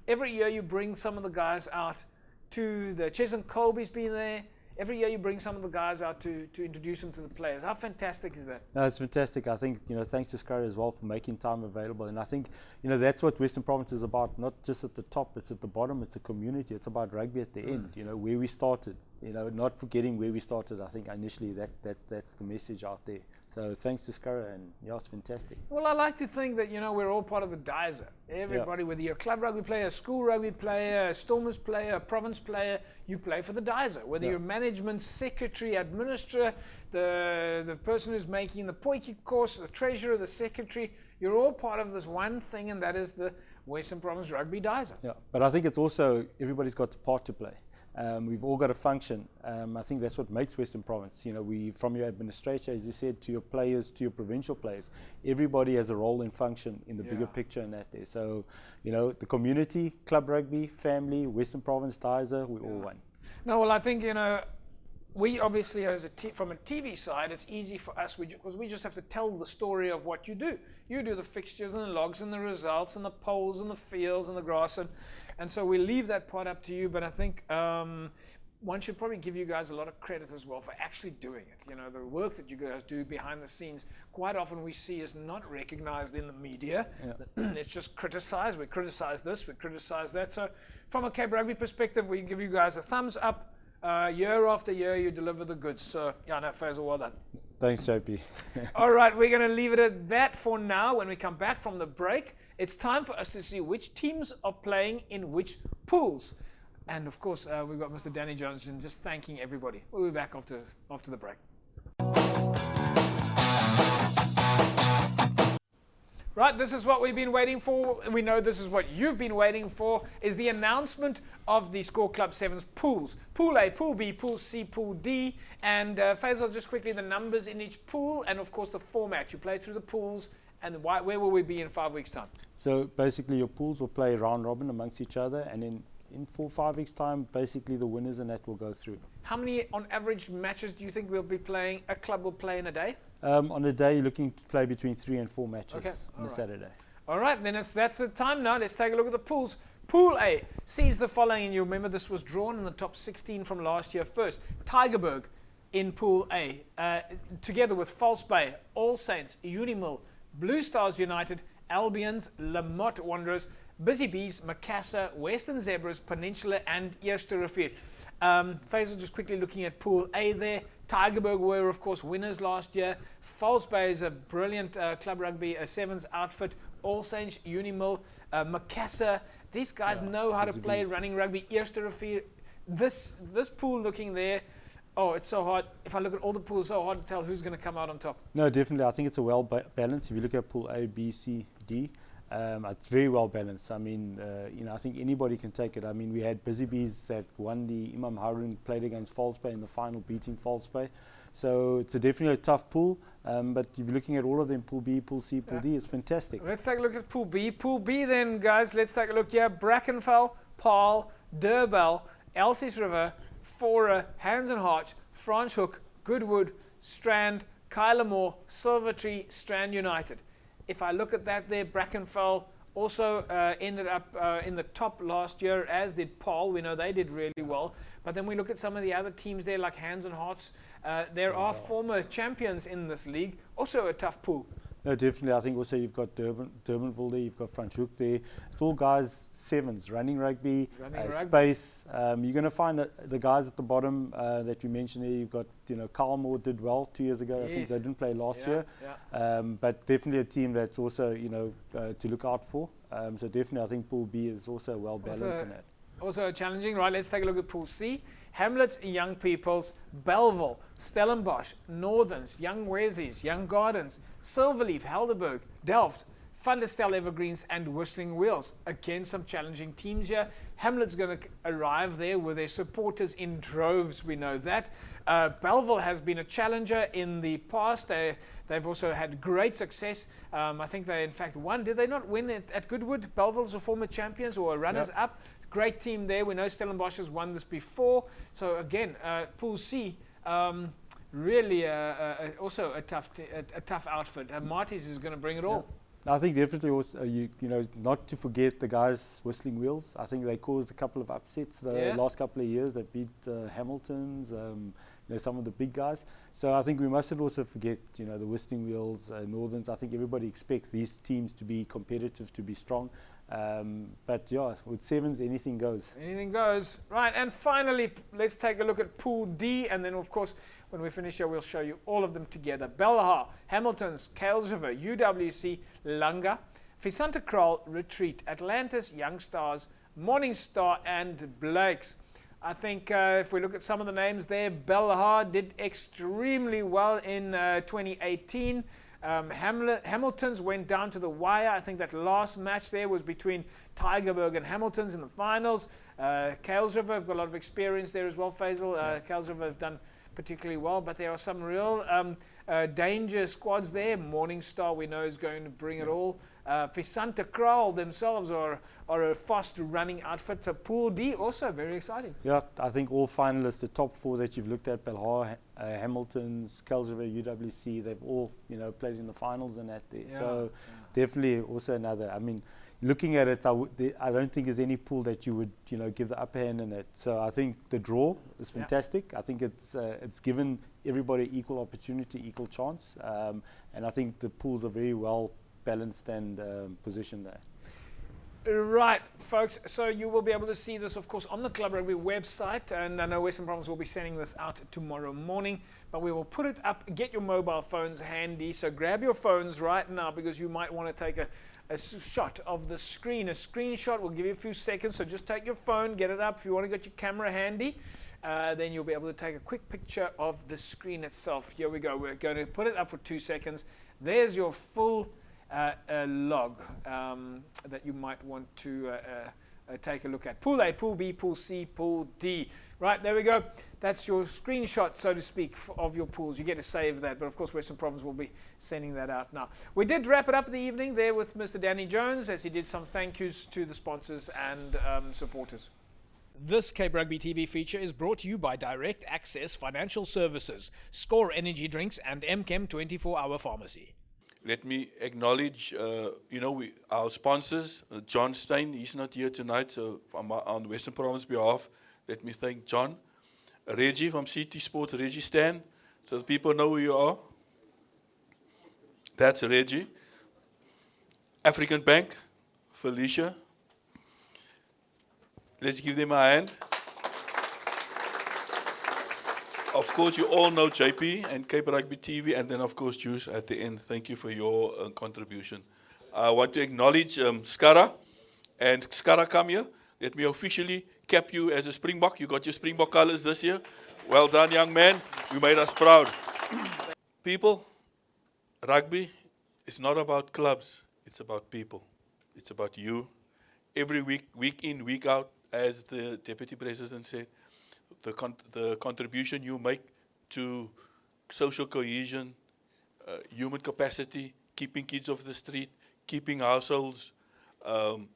Every year you bring some of the guys out to the... Chesson Colby's been there. Every year you bring some of the guys out to introduce them to the players. How fantastic is that? No, it's fantastic. I think, thanks to Scarra as well for making time available. And I think, that's what Western Province is about, not just at the top, it's at the bottom, it's a community. It's about rugby at the end, where we started. Not forgetting where we started. I think initially that's the message out there. So thanks to Scarra, and it's fantastic. Well, I like to think that, we're all part of a dizer. Everybody, whether you're a club rugby player, a school rugby player, a Stormers player, a Province player, you play for the dizer. Whether you're management, secretary, administrator, the person who's making the Poiki course, the treasurer, the secretary, you're all part of this one thing, and that is the Western Province Rugby dizer. Yeah, but I think it's also, everybody's got the part to play. We've all got a function. I think that's what makes Western Province. From your administrator, as you said, to your players, to your provincial players, everybody has a role and function in the bigger picture and that there. So, the community, club rugby, family, Western Province, Dizer, we all one. No, well, I think, we obviously, from a TV side, it's easy for us because we just have to tell the story of what you do. You do the fixtures and the logs and the results and the polls and the fields and the grass. And so we leave that part up to you. But I think one should probably give you guys a lot of credit as well for actually doing it. The work that you guys do behind the scenes, quite often we see is not recognized in the media. Yeah. It's just criticized. We criticize this, we criticize that. So from a Cape Rugby perspective, we give you guys a thumbs up. Year after year, you deliver the goods. So, Faisal, well done. Thanks, JP. All right, we're going to leave it at that for now. When we come back from the break, it's time for us to see which teams are playing in which pools. And, of course, we've got Mr. Danny Johnson just thanking everybody. We'll be back after the break. Right, this is what we've been waiting for. We know this is what you've been waiting for, is the announcement of the Score Club 7's pools. Pool A, Pool B, Pool C, Pool D. And Faisal, just quickly, the numbers in each pool and, of course, the format. You play through the pools, and where will we be in 5 weeks' time? So, basically, your pools will play round-robin amongst each other, and in 4 or 5 weeks' time, basically, the winners and that will go through. How many, on average, matches do you think we'll be playing, a club will play in a day? On a day, you're looking to play between 3 and 4 matches on a Saturday. All right, then that's the time now. Let's take a look at the pools. Pool A sees the following, and you remember this was drawn in the top 16 from last year first. Tygerberg in Pool A, together with False Bay, All Saints, Unimill, Blue Stars United, Albions, Lamotte Wanderers, Busy Bees, Macassar, Western Zebras, Peninsula, and Eerste Rivier. Faisal, just quickly looking at Pool A there. Tygerberg were, of course, winners last year. False Bay is a brilliant club rugby, a sevens outfit. All Saints, Unimill, Macassar. These guys know how to play running rugby. Eerste Rivier. This pool looking there, it's so hard. If I look at all the pools, it's so hard to tell who's going to come out on top. No, definitely. I think it's a well balanced. If you look at Pool A, B, C, D, it's very well balanced. I mean, I think anybody can take it. I mean, we had Busy Bees that won the Imam Harun, played against False Bay in the final, beating False Bay. So it's definitely a tough pool. But if you're looking at all of them, Pool B, Pool C, Pool D, it's fantastic. Let's take a look at Pool B. Pool B then, guys, let's take a look here. Brackenfell, Paarl, Durbell, Elsie's River, Fora, Hands and Hearts, Franschhoek, Goodwood, Strand, Kylemore, Silvertree, Strand United. If I look at that there, Brackenfell also ended up in the top last year, as did Paarl. We know they did really well. But then we look at some of the other teams there, like Hands and Hearts. There are former champions in this league. Also a tough pool. No, definitely. I think also you've got Durbanville there, you've got Franschhoek there. It's all guys, sevens, running rugby, space. You're going to find the guys at the bottom that you mentioned there. You've got, Kylemore did well 2 years ago. Yes. I think they didn't play last year. Yeah. But definitely a team that's also, to look out for. So definitely I think Pool B is also well balanced in that. Also challenging, right? Let's take a look at Pool C. Hamlet's Young Peoples, Belleville, Stellenbosch, Northerns, Young Wesleys, Young Gardens, Silverleaf, Helderberg, Delft, Thunderstel Evergreens and Whistling Wheels. Again, some challenging teams here. Hamlet's going to arrive there with their supporters in droves, we know that. Belleville has been a challenger in the past. They've also had great success. I think they in fact won. Did they not win at Goodwood? Belleville's a former champions or runners-up. Great team there. We know Stellenbosch has won this before. So again, Pool C, really also a tough outfit. Marty's is going to bring it all. I think definitely also, you know, not to forget the guys Whistling Wheels. I think they caused a couple of upsets the last couple of years. They beat Hamiltons, you know, some of the big guys. So I think we mustn't also forget, you know, the Whistling Wheels, Northerns. I think everybody expects these teams to be competitive, to be strong. But yeah, with sevens, anything goes. Anything goes. Right, and finally, let's take a look at Pool D, and then of course, when we finish here, we'll show you all of them together. Belhar, Hamiltons, Kales River, UWC, Langa, Visanta Kraal, Retreat, Atlantis, Young Stars, Morning Star, and Blakes. I think if we look at some of the names there, Belhar did extremely well in 2018. Hamiltons went down to the wire. I think that last match there was between Tygerberg and Hamiltons in the finals. Kales River have got a lot of experience there as well, Faisal. Kales River have done particularly well, but there are some real danger squads there. Morning Star we know is going to bring it all. Visanta Kraal themselves are a fast running outfit. So Pool D also very exciting. Yeah, I think all finalists, the top four that you've looked at, Belhar, Hamiltons, Kales River, UWC, they've all, you know, played in the finals and that there. Yeah. So definitely also another, I mean, looking at it, I don't think there's any pool that you would, you know, give the upper hand in that. So I think the draw is fantastic. I think it's given everybody equal opportunity, equal chance, and I think the pools are very well balanced and positioned there. Right, folks, so you will be able to see this, of course, on the Club Rugby website, and I know Western Province will be sending this out tomorrow morning, but we will put it up. Get your mobile phones handy, so grab your phones right now, because you might want to take a shot of the screen. A screenshot will give you a few seconds, so just take your phone, get it up. If you want to get your camera handy, then you'll be able to take a quick picture of the screen itself. Here we go. We're going to put it up for 2 seconds. There's your full log that you might want to take a look at. Pool A, Pool B, Pool C, Pool D. Right, there we go. That's your screenshot, so to speak, of your pools. You get to save that, but of course Western Province will be sending that out now. We did wrap it up the evening there with Mr. Danny Jones, as he did some thank yous to the sponsors and supporters. This Cape Rugby TV feature is brought to you by Direct Access Financial Services, Score Energy Drinks, and MChem 24-Hour Pharmacy. Let me acknowledge, you know, our sponsors, John Stein. He's not here tonight, so on Western Province behalf, let me thank John. Reggie from CT Sports, Reggie Stan, so people know who you are. That's Reggie. African Bank, Felicia. Let's give them a hand. Of course, you all know JP and Cape Rugby TV, and then, of course, Juice at the end. Thank you for your contribution. I want to acknowledge Skara. And Skara, come here. Let me officially cap you as a Springbok. You got your Springbok colors this year. Well done, young man. You made us proud. People, rugby is not about clubs. It's about people. It's about you. Every week, week in, week out, as the Deputy President said, the contribution you make to social cohesion, human capacity, keeping kids off the street, keeping households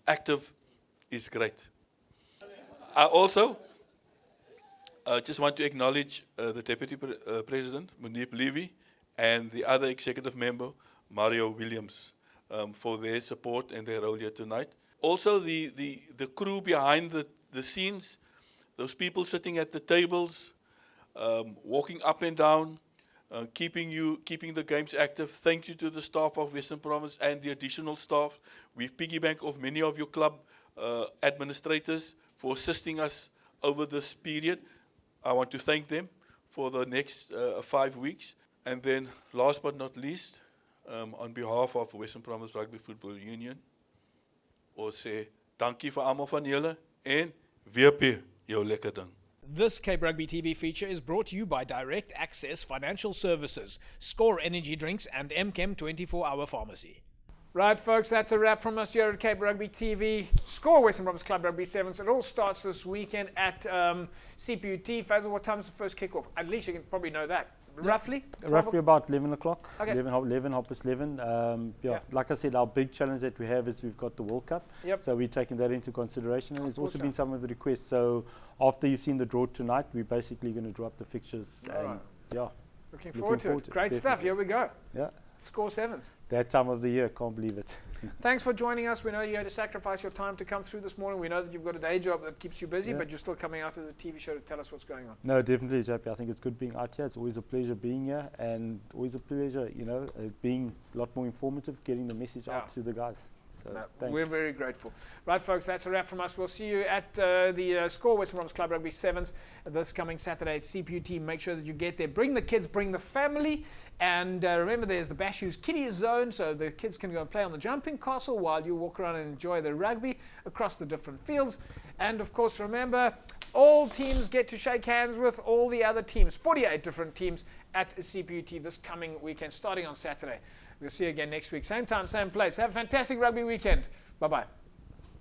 active is great. I also just want to acknowledge the Deputy President, Munib Levy, and the other executive member, Mario Williams, for their support and their role here tonight. Also, the crew behind the scenes, those people sitting at the tables, walking up and down, keeping the games active. Thank you to the staff of Western Province and the additional staff. We've piggybacked off many of your club administrators for assisting us over this period. I want to thank them for the next 5 weeks. And then, last but not least, on behalf of Western Province Rugby Football Union, ons sê dankie vir almal van julle en WP jou lekker ding. This Cape Rugby TV feature is brought to you by Direct Access Financial Services, Score Energy Drinks, and MChem 24-hour pharmacy. Right, folks, that's a wrap from us here at Cape Rugby TV. Score Western Province Club Rugby Sevens. It all starts this weekend at CPUT. Faisal, what time is the first kickoff? At least you can probably know that. Roughly? Roughly about 11 o'clock. Okay. 11, 11. Like I said, our big challenge that we have is we've got the World Cup. Yep. So we're taking that into consideration. And there's also so. been some of the requests. So after you've seen the draw tonight, we're basically going to draw up the fixtures. All and right. yeah. Looking forward to it. Great stuff. Here we go. Yeah. Score Sevens. That time of the year, can't believe it. Thanks for joining us. We know you had to sacrifice your time to come through this morning. We know that you've got a day job that keeps you busy, but you're still coming out to the TV show to tell us what's going on. No, definitely, JP. I think it's good being out here. It's always a pleasure being here, and always a pleasure, being a lot more informative, getting the message out to the guys. So thanks. We're very grateful. Right, folks, that's a wrap from us. We'll see you at the Score Western Province Club Rugby Sevens this coming Saturday at CPUT. Make sure that you get there. Bring the kids, bring the family. And remember, there's the Bashu's Kiddies Zone, so the kids can go and play on the jumping castle while you walk around and enjoy the rugby across the different fields. And, of course, remember, all teams get to shake hands with all the other teams, 48 different teams at CPUT this coming weekend, starting on Saturday. We'll see you again next week. Same time, same place. Have a fantastic rugby weekend. Bye-bye.